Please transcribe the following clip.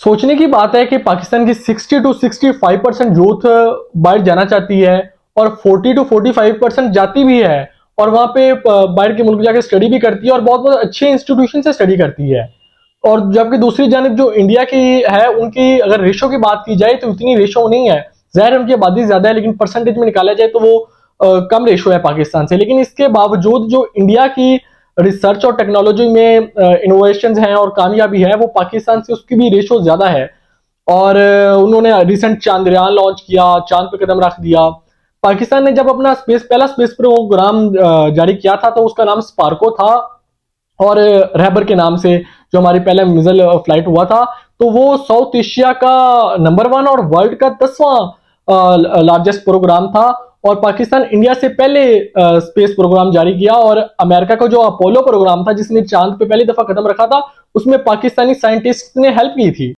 सोचने की बात है कि पाकिस्तान की 60 टू 65% यूथ बाहर जाना चाहती है और 40 टू 45% जाती भी है और वहां पे बाहर के मुल्क जाके स्टडी भी करती है और बहुत बहुत अच्छे इंस्टीट्यूशन से स्टडी करती है। और जबकि दूसरी जानब जो इंडिया की है उनकी अगर रेशो की बात की जाए तो इतनी रेशो नहीं है। ज़ाहिर है उनकी आबादी ज्यादा है लेकिन परसेंटेज में निकाला जाए तो वो कम रेशो है पाकिस्तान से। लेकिन इसके बावजूद जो इंडिया की रिसर्च और टेक्नोलॉजी में इनोवेशन हैं और कामयाबी है वो पाकिस्तान से उसकी भी रेशो ज्यादा है। और उन्होंने रिसेंट चांद्रयान लॉन्च किया, चांद पे कदम रख दिया। पाकिस्तान ने जब अपना पहला स्पेस प्रोग्राम जारी किया था तो उसका नाम स्पार्को था और रहबर के नाम से जो हमारी पहले मिजल फ्लाइट हुआ था। तो वो साउथ एशिया का नंबर 1 और वर्ल्ड का 10वां लार्जेस्ट प्रोग्राम था। और पाकिस्तान इंडिया से पहले स्पेस प्रोग्राम जारी किया और अमेरिका का जो अपोलो प्रोग्राम था जिसने चांद पे पहली दफा कदम रखा था उसमें पाकिस्तानी साइंटिस्ट ने हेल्प की थी।